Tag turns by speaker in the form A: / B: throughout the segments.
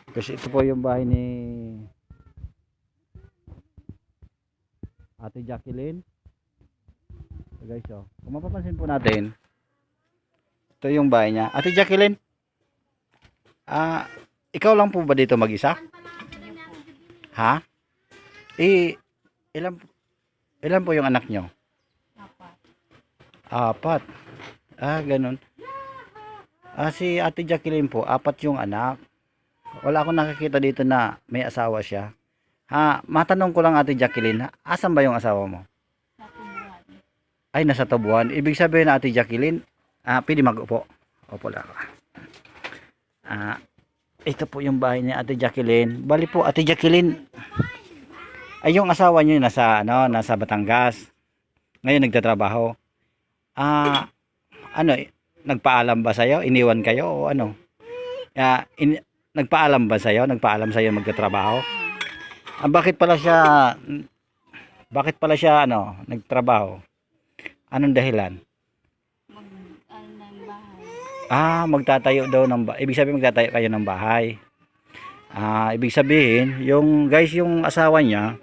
A: Kasi ito po yung bahay ni Ate Jacqueline. So guys, oh. Kung mapapansin po natin, ito yung bahay niya. Ate Jacqueline, ah, ikaw lang po ba dito mag-isa? Ha? Eh, ilan, ilan po yung anak nyo?
B: Apat.
A: Apat. Ah, ganun. Si Ate Jacqueline po, apat yung anak. Wala akong nakakita dito na may asawa siya. Matanong ko lang Ate Jacqueline, asan ba yung asawa mo?
B: Sa tubuhan.
A: Ay, nasa Tabuan. Ibig sabihin na Ate Jacqueline, pwede mag-upo. Opo lang. Ito po yung bahay ni Ate Jacqueline. Bali po, Ate Jacqueline, ay yung asawa niyo nasa Batangas. Ngayon nagtatrabaho. Ah, ano, nagpaalam ba sa'yo? Iniwan kayo o ano? Nagpaalam ba sa'yo? Nagpaalam sa'yo magtatrabaho? Bakit pala siya nagtrabaho? Anong dahilan?
B: Ng bahay.
A: Magtatayo daw ng bahay. Ibig sabihin magtatayo kayo ng bahay. Ibig sabihin, yung asawa niya,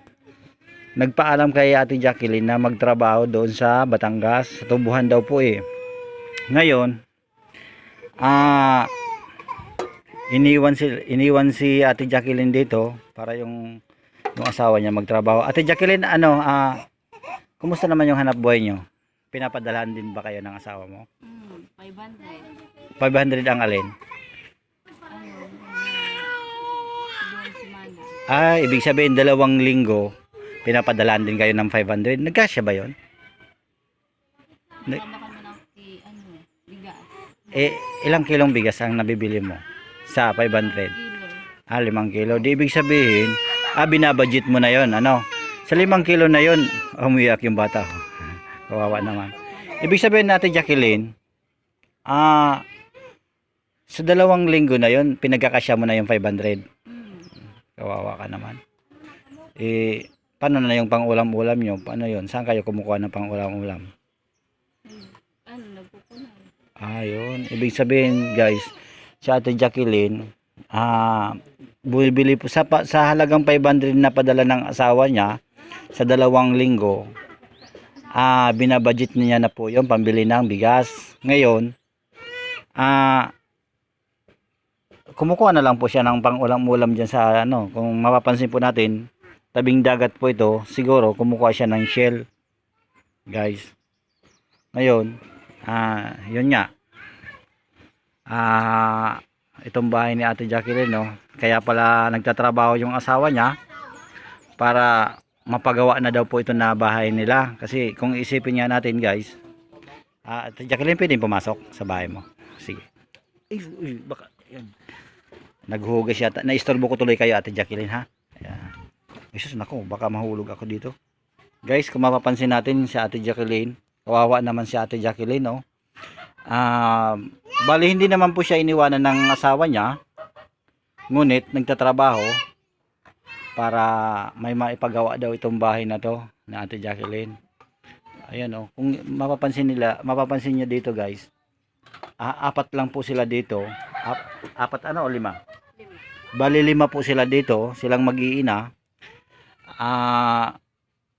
A: nagpaalam kay Ate Jacqueline na magtrabaho doon sa Batangas. Sa Tubuhan daw po eh. Ngayon, iniwan si Ate Jacqueline dito para yung asawa niya magtrabaho. Ate Jacqueline, kumusta naman yung hanap buhay niyo? Pinapadalahan din ba kayo ng asawa mo?
B: 500.
A: 500 ang alin?
B: Doon semana.
A: Ibig sabihin 2 linggo pinapadalaan din kayo ng 500. Nagkasya ba 'yon?
B: Nagkanda kami ng bigas.
A: Ilang kilong bigas ang nabibili mo sa 500?
B: Kilo.
A: 5 kilo. Di ibig sabihin, binabudget mo na 'yon, ano? Sa 5 kilo na 'yon, umiyak yung bata. Kawawa naman. Ibig sabihin natin, Jacqueline, sa 2 linggo na 'yon, pinagkakasya mo na yung 500. Kawawa ka naman. Paano na yung pang-ulam-ulam nyo? Paano yun? Saan kayo kumukuha ng pang-ulam-ulam?
B: Nagpupunan.
A: Yun. Ibig sabihin, guys, si Ate Jacqueline, bumibili po sa halagang 500 na padala ng asawa niya sa 2 linggo. Binabudget niya na po yung pambili ng bigas. Ngayon, kumukuha na lang po siya ng pang-ulam-ulam dyan sa kung mapapansin po natin, tabing dagat po ito, siguro kumukuha siya ng shell, guys. Ngayon, yun nga, itong bahay ni Ate Jacqueline, kaya pala nagtatrabaho yung asawa niya para mapagawa na daw po ito na bahay nila. Kasi kung isipin nga natin, guys, Ate Jacqueline, pwedeng pumasok sa bahay mo. Sige. Baka yan. Naghuhugas yata. Naistorbo ko tuloy kayo, Ate Jacqueline, ha? Ayan. Jesus, nako, baka mahulog ako dito. Guys, kung mapapansin natin si Ate Jacqueline, kawawa naman si Ate Jacqueline, no? Bali, hindi naman po siya iniwanan ng asawa niya. Ngunit, nagtatrabaho para may maipagawa daw itong bahay na to na Ate Jacqueline. Ayan, kung mapapansin niyo dito, guys. 4 lang po sila dito. 4 o 5? Bali 5 po sila dito, silang mag-iina.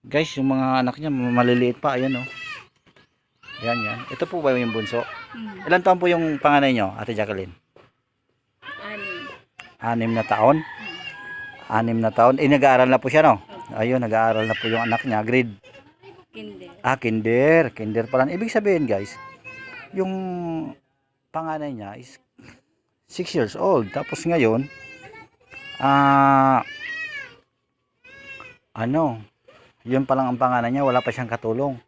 A: Guys, yung mga anak niya maliliit pa, ayan Yan. Ito po ba yung bunso? Ilan taon po yung panganay nyo, Ate Jacqueline? 6 na taon? 6 na taon. Nag-aaral na po siya, no? Ayun, nag-aaral na po yung anak niya. Grade?
B: Kinder.
A: Kinder pala. Ibig sabihin, guys, yung panganay niya is 6 years old. Tapos ngayon, yun pa lang ang pangalan niya, wala pa siyang katulong.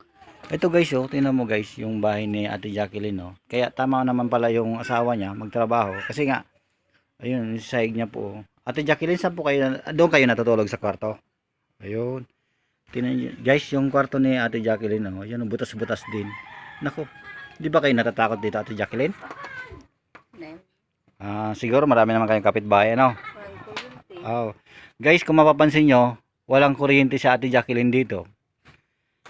A: Ito, guys, tingnan mo, guys, yung bahay ni Ate Jacqueline, Kaya tama naman pala yung asawa niya magtrabaho kasi nga ayun, yung sahig niya po. Ate Jacqueline, saan po kayo? Doon kayo natutulog sa kwarto? Ayun. Tingnan niyo, guys, yung kwarto ni Ate Jacqueline, yan, butas-butas din. Nako, di ba kayo natatakot dito, Ate Jacqueline? Siguro marami naman kayong kapitbahay, Guys, kung mapapansin nyo, walang kuryente sa Ate Jacqueline dito.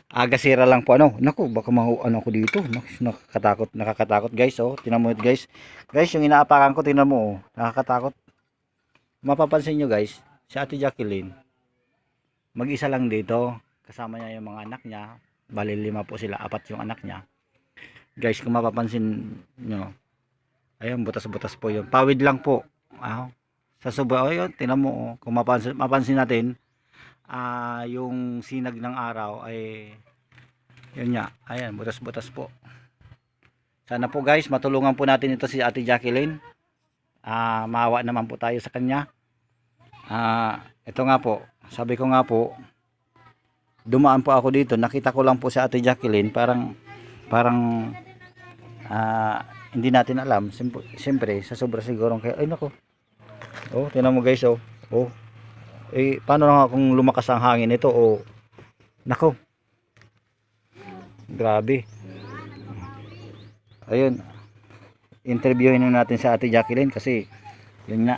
A: Agasira lang po, naku, baka ako dito. Nakakatakot, guys, tingnan mo, guys. Guys, yung inaapakan ko, tingnan mo, nakakatakot. mapapansin nyo guys, si Ate Jacqueline, mag-isa lang dito. Kasama niya yung mga anak niya. Bali 5 po sila, 4 yung anak niya. Guys, kung mapapansin nyo, ayun, butas-butas po yun. Pawid lang po. Sa sobra, ayun, tinan mo, kung mapansin natin, yung sinag ng araw ay, yun nga, ayan, butas-butas po. Sana po guys, matulungan po natin ito si Ate Jacqueline. Maawa naman po tayo sa kanya. Ito nga po, sabi ko nga po, dumaan po ako dito, nakita ko lang po si Ate Jacqueline, parang hindi natin alam. Siyempre, sa sobra siguro kaya, ay nako. Oh, tingnan mo guys, oh. Oh. Paano na kung lumakas ang hangin ito, oh. Nako. Grabe. Ayun. Interviewin na natin sa Ate Jacqueline kasi yun nga.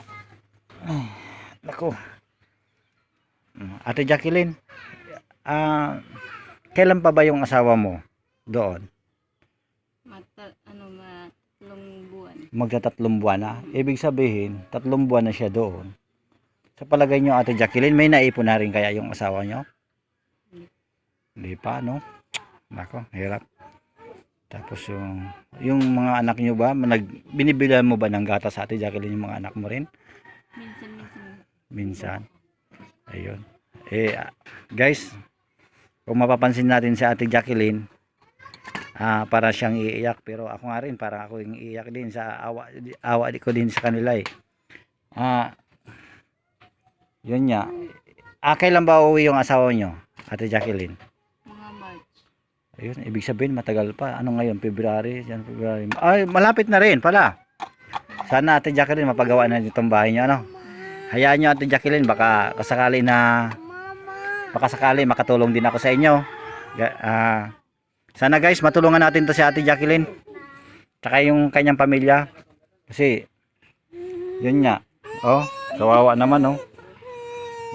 A: Ay, nako. Ate Jacqueline, kailan pa ba yung asawa mo doon?
B: Tatlong buwan.
A: Magta-3 buwan na. Ibig sabihin, 3 buwan na siya doon. Sa palagay nyo, Ate Jacqueline, may naipon na rin kaya yung asawa nyo? Hindi pa, no? Nako, hirap. Tapos yung mga anak nyo ba, binibilan mo ba ng gatas sa Ate Jacqueline yung mga anak mo rin? Minsan. Ayun. Guys, kung mapapansin natin si Ate Jacqueline, para siyang iiyak, pero ako nga rin, para ako yung iiyak din sa awa ko din sa kanila eh. Yun nga. Kailan ba uuwi yung asawa nyo, Ate Jacqueline?
B: Mga March.
A: Ayun, ibig sabihin matagal pa. Ano ngayon? February? Ay, malapit na rin pala. Sana Ate Jacqueline mapagawa na itong bahay nyo, ano? Hayaan nyo Ate Jacqueline, baka sakali makatulong din ako sa inyo. Sana guys, matulungan natin to si Ate Jacqueline. Tsaka yung kanyang pamilya. Kasi, yun nga. Oh, kawawa naman, oh.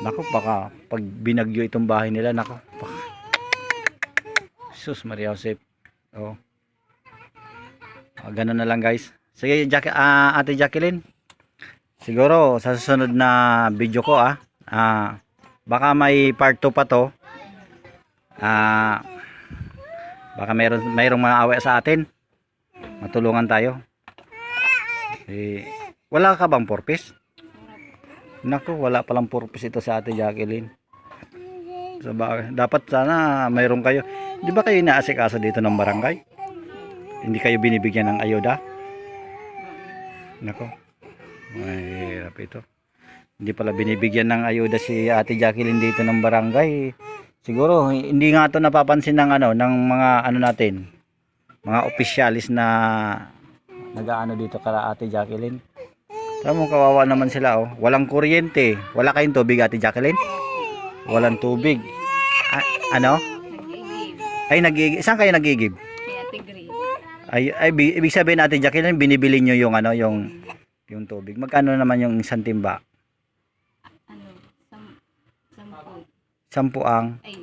A: Nako, baka pag binagyo itong bahay nila, nako. Sus Maria Joseph. Oh. Ganun na lang guys. Sige, Ate Jacqueline. Siguro sa susunod na video ko baka may part 2 pa to. Baka mayroong mga away sa atin. Matulungan tayo. Wala ka bang purpose? Naku, wala palang purpose ito sa Ate Jacqueline. So, dapat sana mayroon kayo. Di ba kayo inaasikaso dito ng barangay? Hindi kayo binibigyan ng ayuda? Nako, mahirap ito. Hindi pala binibigyan ng ayuda si Ate Jacqueline dito ng barangay. Siguro hindi nga ito napapansin ng ng mga natin, mga opisyalis na nag-aano dito kala Ate Jacqueline. Tama mo, kawawa naman sila, oh. Walang kuryente. Wala kayong tubig, Ate Jacqueline? Walang tubig. Ano? Ay, saan kayo nagigib?
B: Kay Ate Grace.
A: Ay, ibig sabihin Ate Jacqueline, binibili nyo yung yung tubig. Magkano naman yung isang timba? 10 ang?
B: Ay,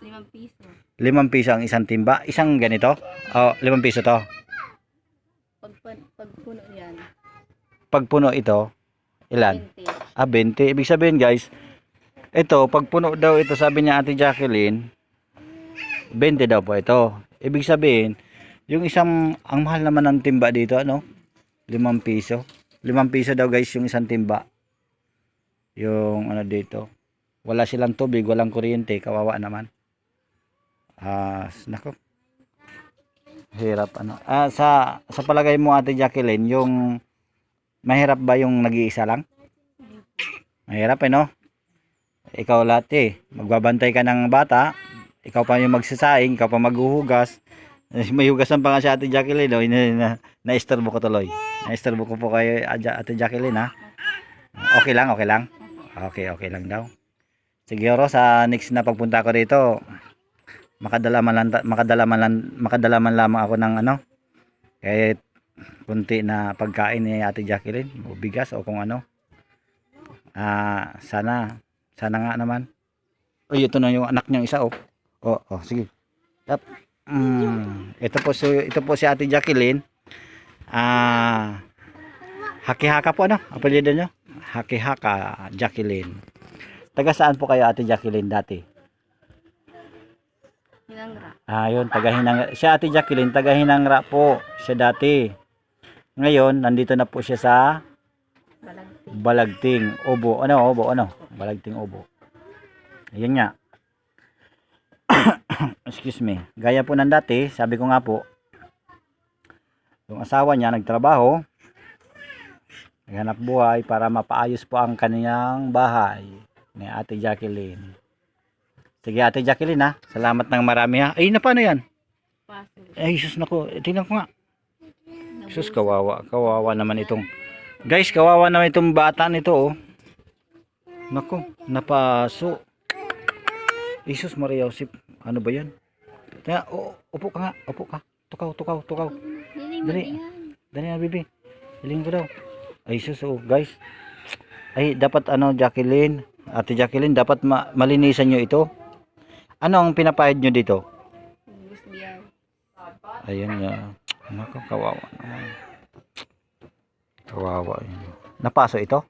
B: 5 piso.
A: 5 piso ang isang timba. Isang ganito? 5 piso to.
B: Pag puno yan.
A: Pag puno ito, ilan?
B: 20.
A: 20. Ibig sabihin guys, ito, pag puno daw ito, sabi niya Ate Jacqueline, 20 daw po ito. Ibig sabihin, yung ang mahal naman ng timba dito, 5 piso. 5 piso daw guys yung isang timba. Yung dito. Wala silang tubig, walang kuryente, kawawa naman. Nako. Hirap sa palagay mo Ate Jacqueline, yung mahirap ba yung nag-iisa lang? Mahirap no? Ikaw lahat magbabantay ka ng bata, ikaw pa yung magsasaing, ikaw pa maghuhugas. May hugasan pa nga si Ate Jacqueline, na-istorbo ko tuloy. Na-istorbo ko po kayo Ate Jacqueline Okay lang, okay lang. Okay lang daw. Siguro sa next na pagpunta ko dito, makadala man lamang ako ng kahit kunti na pagkain ni Ate Jacqueline, o bigas o kung sana nga naman. Ito na yung anak niyang isa, sige. Ito po si Ate Jacqueline. Haki-haka po apelyido niyo? Hakihaka Jacqueline. Taga saan po kayo Ate Jacqueline dati?
B: Hinangra.
A: Yun, taga Hinangra. Si Ate Jacqueline, taga Hinangra po siya dati. Ngayon, nandito na po siya sa
B: Balagting.
A: Balagting, Obo. Ano? Balagting, Obo. Ayun nga. Excuse me. Gaya po ng dati, sabi ko nga po, yung asawa niya nagtrabaho, naghanap buhay para mapaayos po ang kaniyang bahay ni Ate Jacqueline. Sige Ate Jacqueline ha. Salamat ng marami ha. Ay, na paano yan?
B: Paso.
A: Ay, sus nako. Tingnan ko nga. Sus, kawawa. Kawawa naman itong. Guys, kawawa naman itong bata nito oh. Nako, napaso. Jesus Maria Joseph. Ano ba yan? Kaya, upo ka nga. Upo ka. Tukaw. Dali. Dali na, bibi. Hiling ko daw. Ay, sus, guys. Ay, dapat Jacqueline. Ate Jacqueline, dapat malinisan nyo ito. Ano ang pinapahid nyo dito?
B: Gusto yan.
A: Ayun nga. Nako, kawawa naman. Kawawa yun. Napaso ito?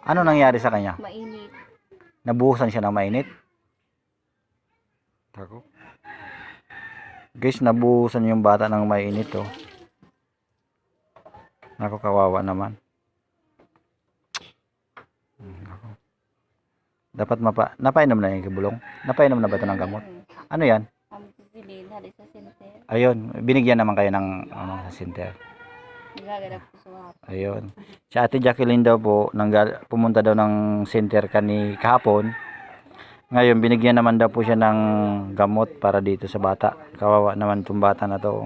A: Ano nangyari sa kanya?
B: Mainit.
A: Nabuhusan siya ng mainit? Tako. Guys, nabuhusan yung bata ng mainit oh. Nako, kawawa naman. Nako. Dapat napainom na yung kabulong. Napainom na ba ito ng gamot? Ano yan?
B: Amoxicillin. Hali sa center.
A: Ayun, binigyan naman kayo ng sa center.
B: Nagaganap ko sa hapon.
A: Ayun. Si Ate Jacqueline daw po, pumunta daw ng center kahapon. Ngayon, binigyan naman daw po siya ng gamot para dito sa bata. Kawawa naman itong bata na to.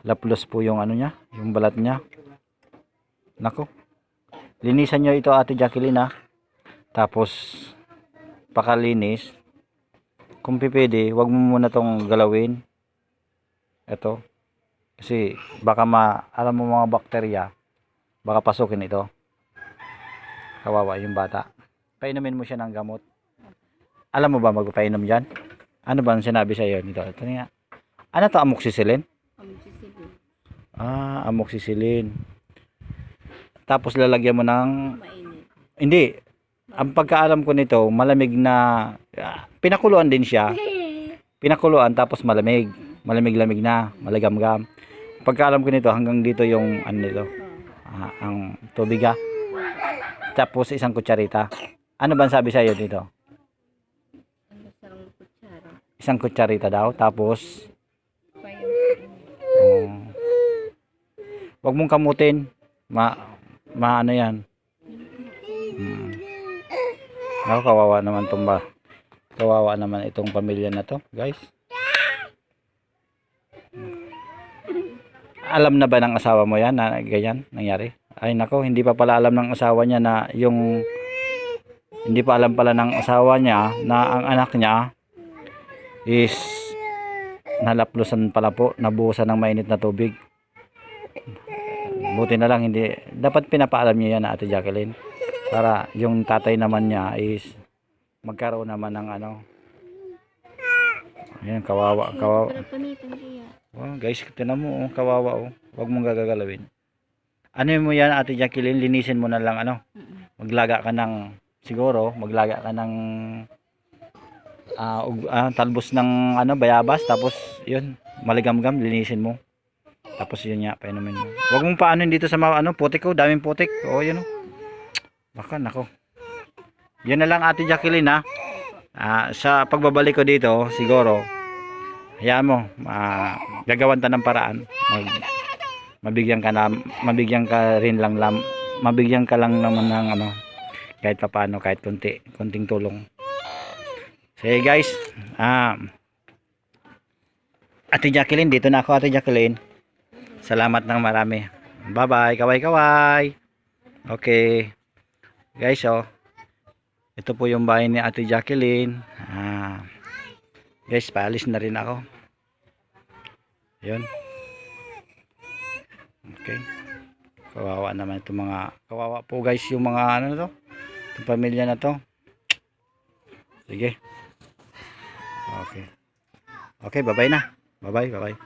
A: Laplos po yung niya, yung balat niya. Nako. Linisan nyo ito Ate Jacqueline ha. Tapos, pakalinis. Kung pipede, wag mo muna tong galawin. Ito. Kasi baka alam mo mga bakterya, baka pasukin ito. Kawawa yung bata. Painumin mo siya ng gamot. Alam mo ba magpapainom dyan? Ano ba ang sinabi sa iyo nito? Ito nga. Ano to, amoxicillin?
B: Amoxicillin.
A: Amoxicillin. Tapos lalagyan mo ng...
B: Mainit.
A: Hindi. Ang pagkaalam ko nito, malamig na... pinakuluan din siya. Pinakuluan tapos malamig. Malamig-lamig na. Malagamgam. Pagkaalam ko nito, hanggang dito yung nito. Ang tubig ha. Tapos isang kutsarita. Ano ba ang sabi sa iyo dito?
B: Isang kutsara.
A: Isang kutsarita daw. Tapos... wag mong kamutin. Ano yan. Ako, kawawa naman kawawa naman itong pamilya na to, guys. Alam na ba ng asawa mo yan na ganyan nangyari? Ay nako, hindi pa pala alam ng asawa niya na hindi pa alam pala ng asawa niya na ang anak niya is nalaplusan pala po, nabuhusan ng mainit na tubig. Buti na lang hindi, dapat pinapaalam niya yan na Ate Jacqueline para yung tatay naman niya is magkaroon naman ng ayan, kawawa. Guys, tingnan mo kawawa wag mong gagagalawin. Ano mo yan Ate Jacqueline, linisin mo na lang maglaga ka ng talbos ng bayabas, tapos yun, maligamgam, linisin mo. Tapos yun nga, painumin mo. Huwag mong paanin dito sa putik ko, daming putik. Yun baka nako. Yun na lang Ate Jacqueline ha. Sa pagbabalik ko dito, siguro, hayaan mo, gagawan ta ng paraan. Mabigyan ka lang naman ng kahit paano, kahit konting tulong. Sige guys, Ate Jacqueline, dito na ako Ate Jacqueline. Salamat ng marami. Bye bye, kaway. Okay. Guys, ito po yung bahay ni Ate Jacqueline. Guys, paalis na rin ako. Yun. Okay. Kawawa naman itong kawawa po guys yung mga itong pamilya na to. Sige. Okay. Okay, bye bye na. Bye bye.